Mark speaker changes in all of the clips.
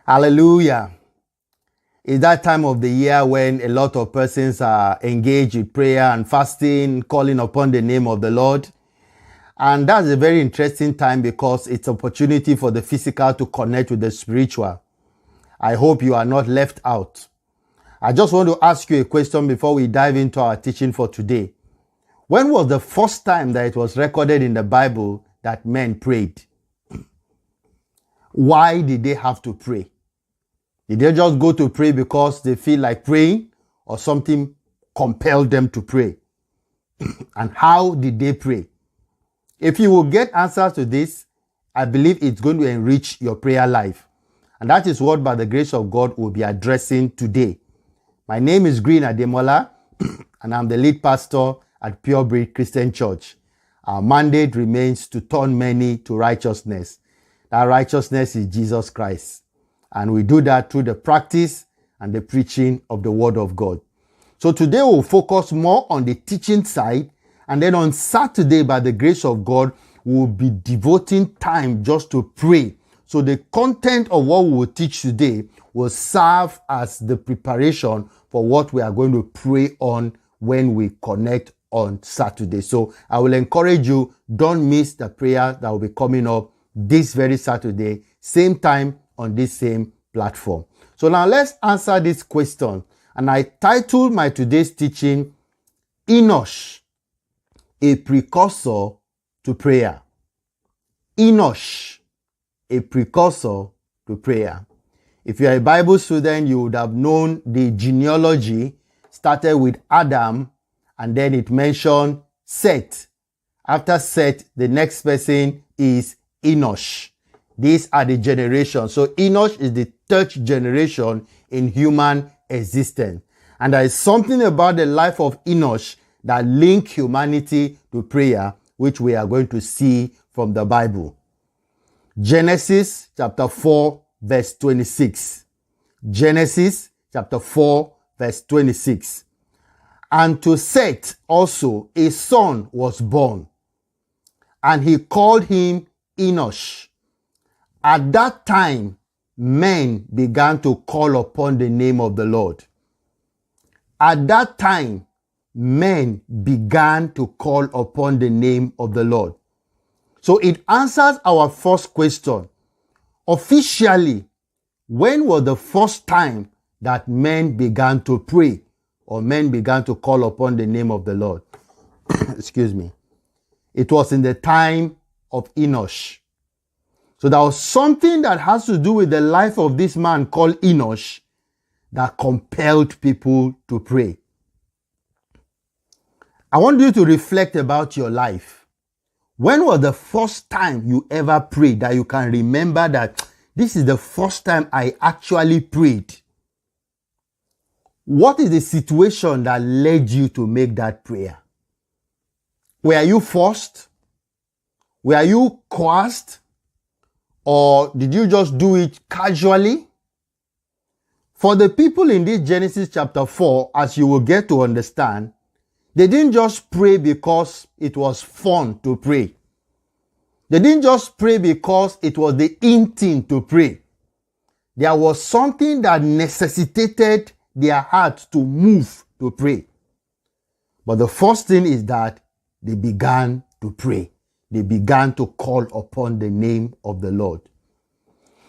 Speaker 1: Hallelujah. It's that time of the year when a lot of persons are engaged with prayer and fasting, calling upon the name of the Lord. And that's a very interesting time because it's an opportunity for the physical to connect with the spiritual. I hope you are not left out. I just want to ask you a question before we dive into our teaching for today. When was the first time that it was recorded in the Bible that men prayed? Why did they have to pray? Did they just go to pray because they feel like praying, or something compelled them to pray? And how did they pray? If you will get answers to this, I believe it's going to enrich your prayer life. And that is what, by the grace of God, we'll be addressing today. My name is Green Ademola, and I'm the lead pastor at Purebreed Christian Church. Our mandate remains to turn many to righteousness. That righteousness is Jesus Christ. And we do that through the practice and the preaching of the Word of God. So today we'll focus more on the teaching side. And then on Saturday, by the grace of God, we'll be devoting time just to pray. So the content of what we will teach today will serve as the preparation for what we are going to pray on when we connect on Saturday. So I will encourage you, don't miss the prayer that will be coming up this very Saturday, same time, on this same platform. So now let's answer this question. And I titled my today's teaching, Enosh, a precursor to prayer. Enosh, a precursor to prayer. If you are a Bible student, you would have known the genealogy started with Adam, and then it mentioned Seth. After Seth, the next person is Enosh. These are the generations. So Enosh is the third generation in human existence. And there is something about the life of Enosh that links humanity to prayer, which we are going to see from the Bible. Genesis chapter 4, verse 26. Genesis chapter 4, verse 26. And to Seth also a son was born, and he called him Enosh. At that time, men began to call upon the name of the Lord. At that time, men began to call upon the name of the Lord. So it answers our first question. Officially, when was the first time that men began to pray or men began to call upon the name of the Lord? Excuse me. It was in the time of Enosh. So there was something that has to do with the life of this man called Enosh that compelled people to pray. I want you to reflect about your life. When was the first time you ever prayed that you can remember that this is the first time I actually prayed? What is the situation that led you to make that prayer? Were you forced? Were you coerced? Or did you just do it casually? For the people in this Genesis chapter 4, as you will get to understand, they didn't just pray because it was fun to pray. They didn't just pray because it was the in thing to pray. There was something that necessitated their heart to move to pray. But the first thing is that they began to pray. They began to call upon the name of the Lord.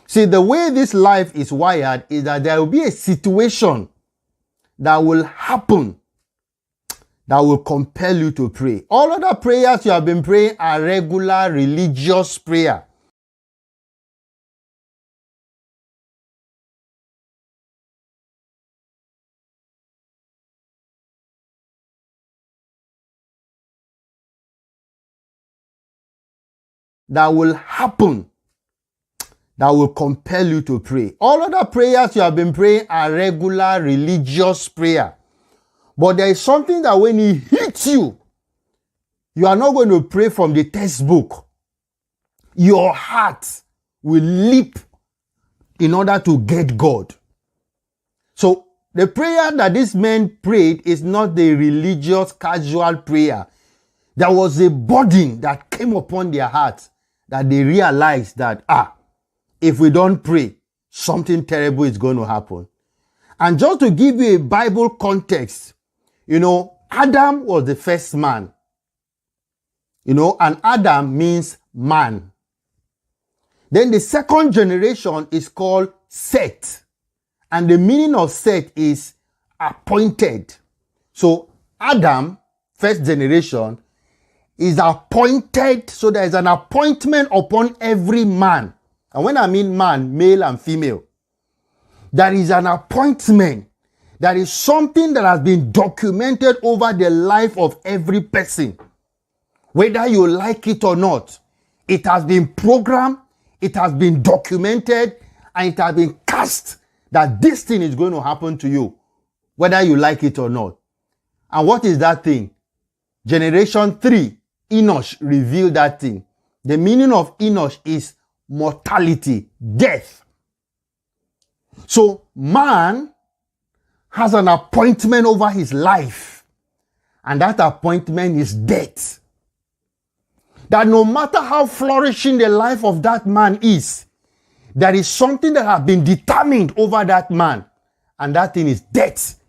Speaker 1: See, the way this life is wired is that there will be a situation that will happen that will compel you to pray. All other prayers you have been praying are regular religious prayer. That will happen, that will compel you to pray. All other prayers you have been praying are regular religious prayer. But there is something that when it hits you, you are not going to pray from the textbook. Your heart will leap in order to get God. So the prayer that this man prayed is not the religious casual prayer. There was a burden that came upon their hearts, that they realized that, if we don't pray, something terrible is going to happen. And just to give you a Bible context, Adam was the first man. And Adam means man. Then the second generation is called Seth. And the meaning of Seth is appointed. So Adam, first generation, is appointed. So there is an appointment upon every man. And when I mean man, male and female, there is an appointment. There is something that has been documented over the life of every person. Whether you like it or not, it has been programmed, it has been documented, and it has been cast that this thing is going to happen to you, whether you like it or not. And what is that thing? Generation 3, Enosh revealed that thing. The meaning of Enosh is mortality, death. So man has an appointment over his life, and that appointment is death. That no matter how flourishing the life of that man is, there is something that has been determined over that man, and that thing is death.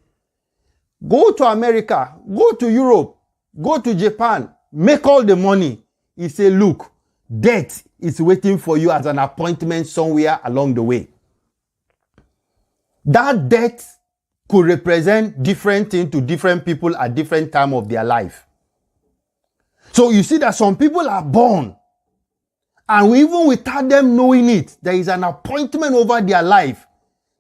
Speaker 1: Go to America, go to Europe, go to Japan, make all the money. He say, look, death is waiting for you as an appointment somewhere along the way. That death could represent different things to different people at different time of their life. So you see that some people are born, and even without them knowing it, there is an appointment over their life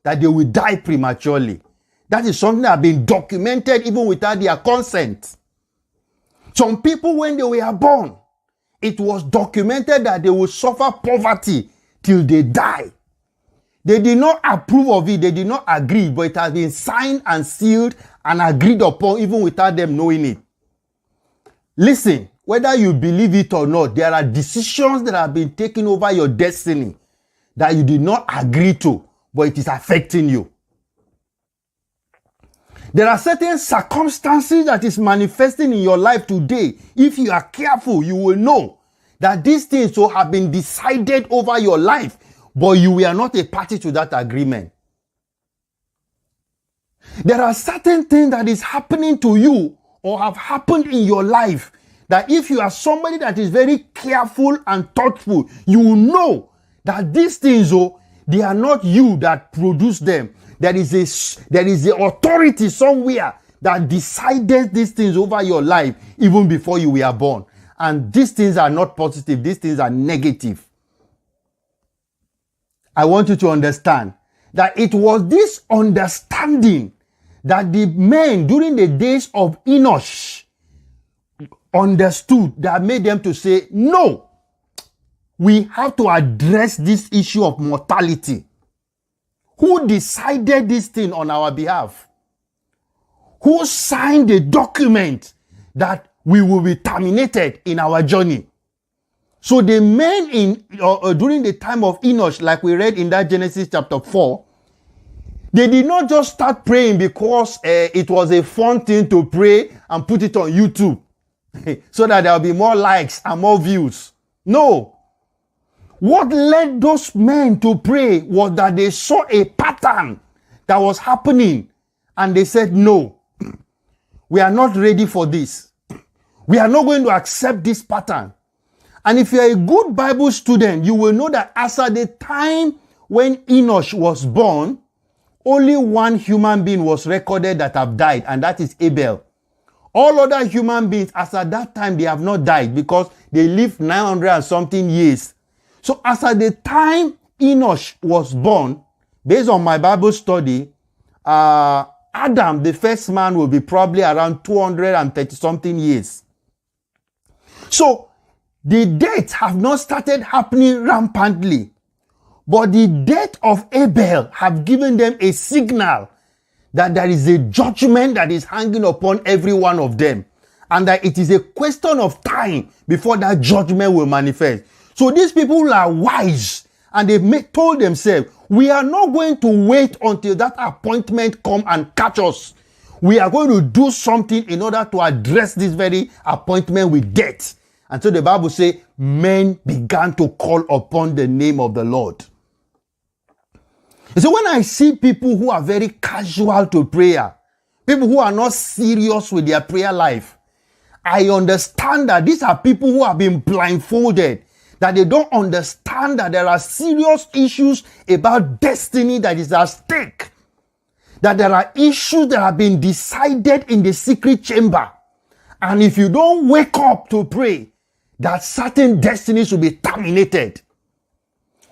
Speaker 1: that they will die prematurely. That is something that has been documented even without their consent. Some people, when they were born, it was documented that they will suffer poverty till they die. They did not approve of it, they did not agree, but it has been signed and sealed and agreed upon even without them knowing it. Listen, whether you believe it or not, there are decisions that have been taken over your destiny that you did not agree to, but it is affecting you. There are certain circumstances that is manifesting in your life today. If you are careful, you will know that these things have been decided over your life, but you were not a party to that agreement. There are certain things that is happening to you or have happened in your life that if you are somebody that is very careful and thoughtful, you will know that these things, they are not you that produce them. There is a authority somewhere that decided these things over your life even before you were born. And these things are not positive. These things are negative. I want you to understand that it was this understanding that the men during the days of Enosh understood that made them to say, no, we have to address this issue of mortality. Who decided this thing on our behalf? Who signed the document that we will be terminated in our journey? So the men during the time of Enosh, like we read in that Genesis chapter 4, they did not just start praying because it was a fun thing to pray and put it on YouTube so that there will be more likes and more views. No. What led those men to pray was that they saw a pattern that was happening, and they said, no, we are not ready for this. We are not going to accept this pattern. And if you are a good Bible student, you will know that as at the time when Enosh was born, only one human being was recorded that have died, and that is Abel. All other human beings, as at that time, they have not died because they lived 900 and something years. So as at the time Enosh was born, based on my Bible study, Adam, the first man, will be probably around 230 something years. So the deaths have not started happening rampantly, but the death of Abel have given them a signal that there is a judgment that is hanging upon every one of them, and that it is a question of time before that judgment will manifest. So these people are wise, and they told themselves, we are not going to wait until that appointment come and catch us. We are going to do something in order to address this very appointment with death. And so the Bible says, men began to call upon the name of the Lord. You see, when I see people who are very casual to prayer, people who are not serious with their prayer life, I understand that these are people who have been blindfolded, that they don't understand that there are serious issues about destiny that is at stake, that there are issues that have been decided in the secret chamber. And if you don't wake up to pray, that certain destinies will be terminated.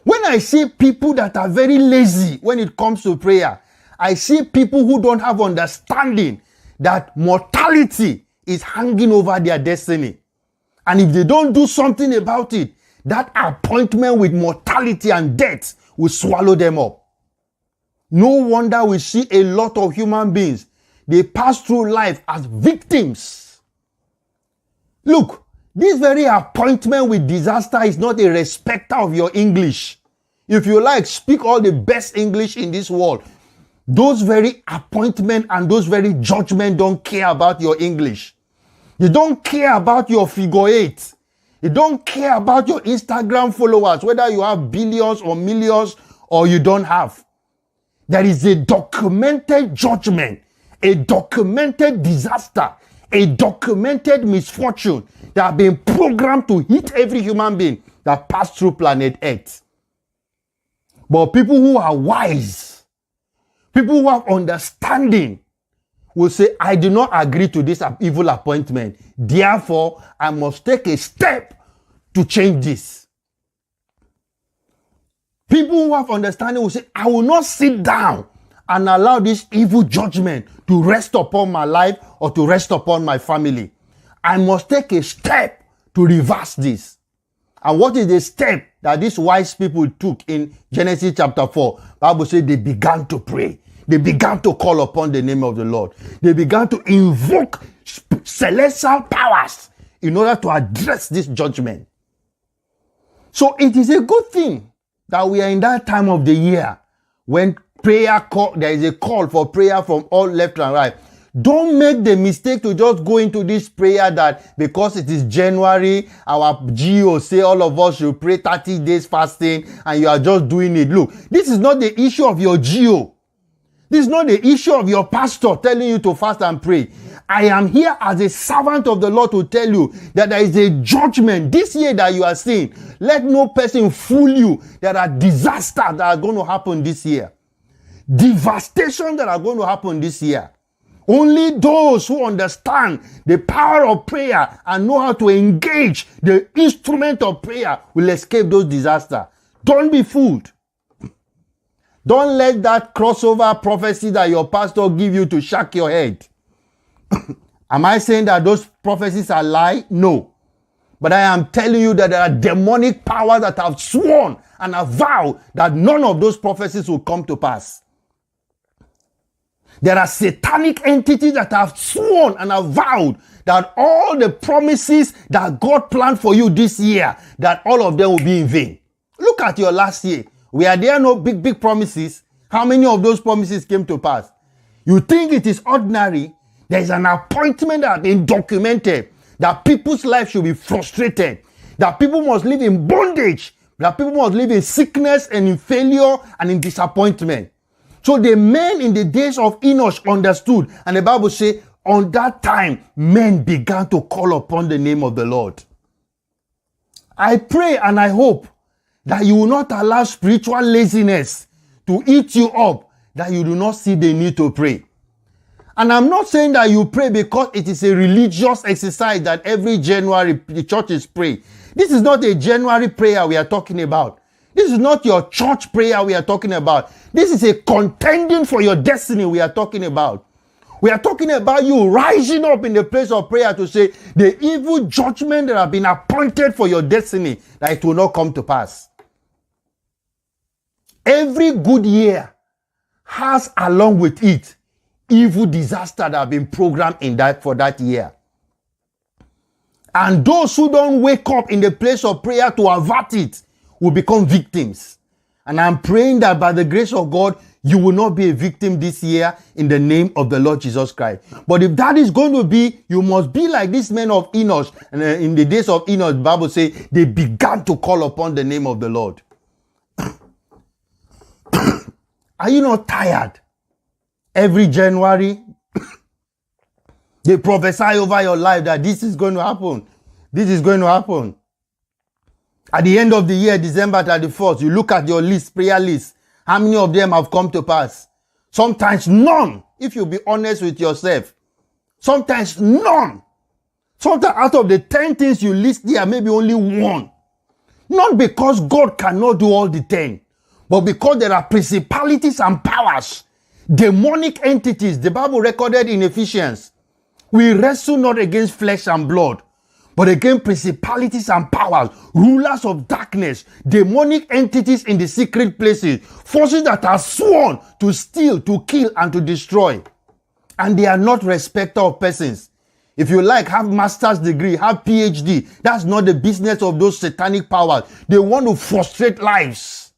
Speaker 1: When I see people that are very lazy when it comes to prayer, I see people who don't have understanding that mortality is hanging over their destiny. And if they don't do something about it, that appointment with mortality and death will swallow them up. No wonder we see a lot of human beings, they pass through life as victims. Look, this very appointment with disaster is not a respecter of your English. If you like, speak all the best English in this world. Those very appointment and those very judgment don't care about your English. They don't care about your figure eight. They don't care about your Instagram followers, whether you have billions or millions or you don't have. There is a documented judgment, a documented disaster, a documented misfortune that have been programmed to hit every human being that passed through planet Earth. But people who are wise, people who have understanding, will say, I do not agree to this evil appointment. Therefore, I must take a step to change this. People who have understanding will say, I will not sit down and allow this evil judgment to rest upon my life or to rest upon my family. I must take a step to reverse this. And what is the step that these wise people took in Genesis chapter 4? Bible says they began to pray. They began to call upon the name of the Lord. They began to invoke celestial powers in order to address this judgment. So it is a good thing that we are in that time of the year when there is a call for prayer from all left and right. Don't make the mistake to just go into this prayer that because it is January, our GO say all of us should pray 30 days fasting and you are just doing it. Look, this is not the issue of your GO. This is not the issue of your pastor telling you to fast and pray. I am here as a servant of the Lord to tell you that there is a judgment this year that you are seeing. Let no person fool you. There are disasters that are going to happen this year. Devastation that are going to happen this year. Only those who understand the power of prayer and know how to engage the instrument of prayer will escape those disasters. Don't be fooled. Don't let that crossover prophecy that your pastor give you to shake your head. Am I saying that those prophecies are lie? No. But I am telling you that there are demonic powers that have sworn and have vowed that none of those prophecies will come to pass. There are satanic entities that have sworn and have vowed that all the promises that God planned for you this year, that all of them will be in vain. Look at your last year. Were there no big promises? How many of those promises came to pass? You think it is ordinary? There is an appointment that has been documented that people's lives should be frustrated, that people must live in bondage, that people must live in sickness and in failure and in disappointment. So the men in the days of Enosh understood, and the Bible says, on that time, men began to call upon the name of the Lord. I pray and I hope that you will not allow spiritual laziness to eat you up, that you do not see the need to pray. And I'm not saying that you pray because it is a religious exercise that every January the church is praying. This is not a January prayer we are talking about. This is not your church prayer we are talking about. This is a contending for your destiny we are talking about. We are talking about you rising up in the place of prayer to say the evil judgment that have been appointed for your destiny, that it will not come to pass. Every good year has along with it evil disaster that have been programmed in that for that year. And those who don't wake up in the place of prayer to avert it will become victims. And I'm praying that by the grace of God, you will not be a victim this year in the name of the Lord Jesus Christ. But if that is going to be, you must be like this men of Enosh. And in the days of Enosh, the Bible says they began to call upon the name of the Lord. Are you not tired? Every January, they prophesy over your life that this is going to happen. This is going to happen. At the end of the year, December 31st, you look at your list, prayer list. How many of them have come to pass? Sometimes none, if you be honest with yourself. Sometimes none. Sometimes out of the 10 things you list there, maybe only one. Not because God cannot do all the 10, but because there are principalities and powers, demonic entities. The Bible recorded in Ephesians, we wrestle not against flesh and blood, but against principalities and powers, rulers of darkness, demonic entities in the secret places, forces that are sworn to steal, to kill, and to destroy. And they are not respecter of persons. If you like, have master's degree, have PhD. That's not the business of those satanic powers. They want to frustrate lives.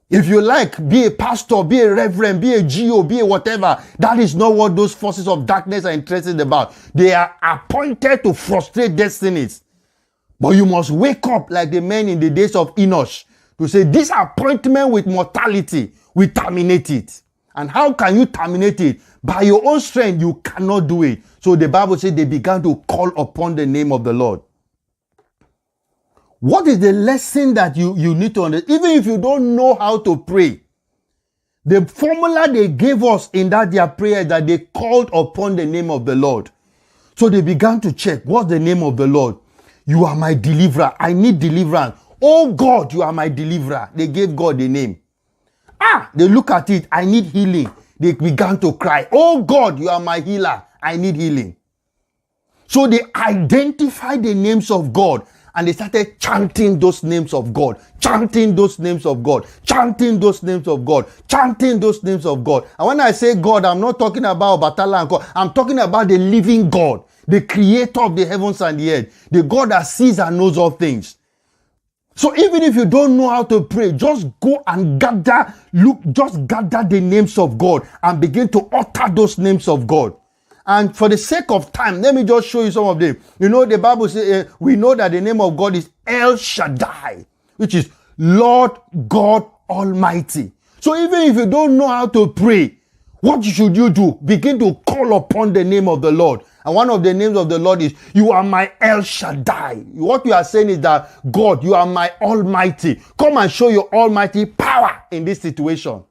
Speaker 1: If you like, be a pastor, be a reverend, be a GO, be a whatever. That is not what those forces of darkness are interested about. They are appointed to frustrate destinies. But you must wake up like the men in the days of Enosh to say, this appointment with mortality, we terminate it. And how can you terminate it? By your own strength, you cannot do it. So the Bible says they began to call upon the name of the Lord. What is the lesson that you need to understand? Even if you don't know how to pray, the formula they gave us in that their prayer is that they called upon the name of the Lord. So they began to check, what's the name of the Lord? You are my deliverer. I need deliverance. Oh God, you are my deliverer. They gave God the name. They look at it. I need healing. They began to cry. Oh God, you are my healer. I need healing. So they identified the names of God and they started chanting those names of God, chanting those names of God, chanting those names of God, chanting those names of God. And when I say God, I'm not talking about Batala and God. I'm talking about the living God, the creator of the heavens and the earth, the God that sees and knows all things. So even if you don't know how to pray, just go and gather the names of God and begin to utter those names of God. And for the sake of time, let me just show you some of them. You know, the Bible says, we know that the name of God is El Shaddai, which is Lord God Almighty. So even if you don't know how to pray, what should you do? Begin to call upon the name of the Lord. And one of the names of the Lord is, you are my El Shaddai. What you are saying is that, God, you are my Almighty. Come and show your almighty power in this situation.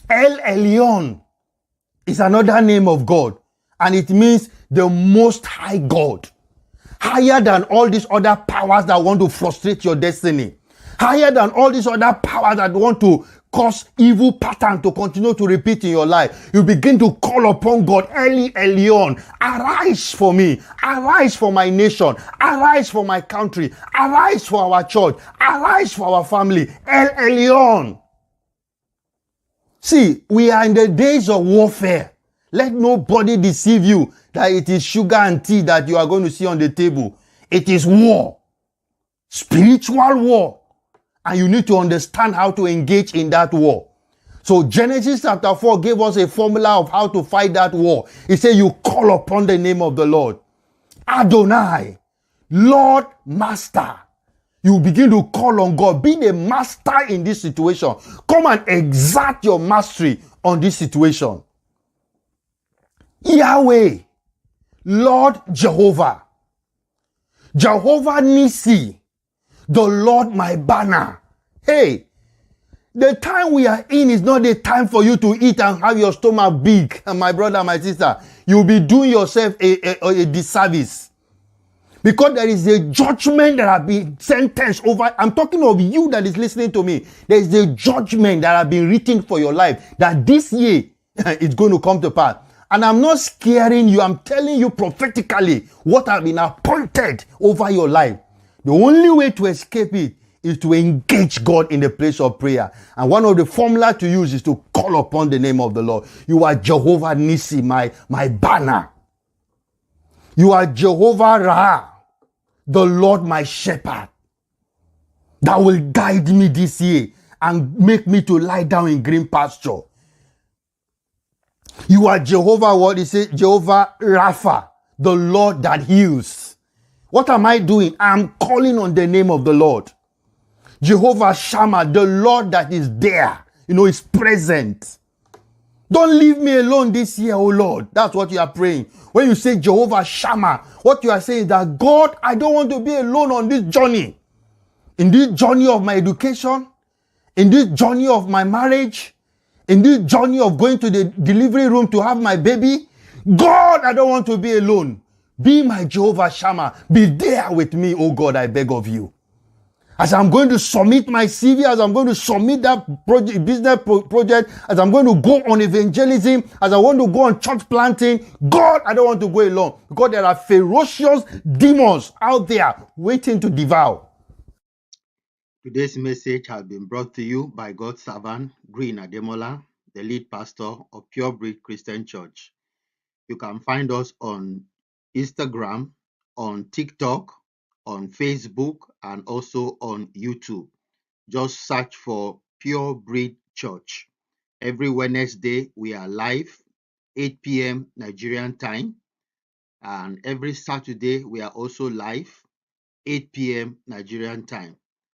Speaker 1: El Elyon is another name of God. And it means the Most High God. Higher than all these other powers that want to frustrate your destiny. Higher than all these other powers that want to cause evil pattern to continue to repeat in your life. You begin to call upon God. Eli Elyon, arise for me. Arise for my nation. Arise for my country. Arise for our church. Arise for our family. El Elyon. See, we are in the days of warfare. Let nobody deceive you that it is sugar and tea that you are going to see on the table. It is war. Spiritual war. And you need to understand how to engage in that war. So Genesis chapter 4 gave us a formula of how to fight that war. It said you call upon the name of the Lord. Adonai, Lord, Master. You begin to call on God. Be the master in this situation. Come and exert your mastery on this situation. Yahweh, Lord Jehovah. Jehovah Nissi, the Lord my banner. Hey, the time we are in is not the time for you to eat and have your stomach big. And my brother, my sister, you'll be doing yourself a disservice. Because there is a judgment that has been sentenced over. I'm talking of you that is listening to me. There is a judgment that has been written for your life that this year it's going to come to pass. And I'm not scaring you. I'm telling you prophetically what has been appointed over your life. The only way to escape it is to engage God in the place of prayer. And one of the formula to use is to call upon the name of the Lord. You are Jehovah Nissi, my banner. You are Jehovah Ra, the Lord my shepherd, that will guide me this year and make me to lie down in green pasture. You are Jehovah, what is it? Jehovah Rapha, the Lord that heals. What am I doing? I'm calling on the name of the Lord. Jehovah Shammah, the Lord that is there. His presence. Don't leave me alone this year, oh Lord. That's what you are praying. When you say Jehovah Shammah, what you are saying is that God, I don't want to be alone on this journey. In this journey of my education, in this journey of my marriage, in this journey of going to the delivery room to have my baby, God, I don't want to be alone. Be my Jehovah Shammah. Be there with me, oh God, I beg of you. As I'm going to submit my CV, as I'm going to submit that business project, as I'm going to go on evangelism, as I want to go on church planting, God, I don't want to go alone. Because there are ferocious demons out there waiting to devour. Today's message has been brought to you by God's servant, Green Ademola, the lead pastor of Purebreed Christian Church. You can find us on Instagram, on TikTok, on Facebook, and also on YouTube. Just search for Purebreed Church. Every Wednesday, we are live, 8 p.m. Nigerian time. And every Saturday, we are also live, 8 p.m. Nigerian time.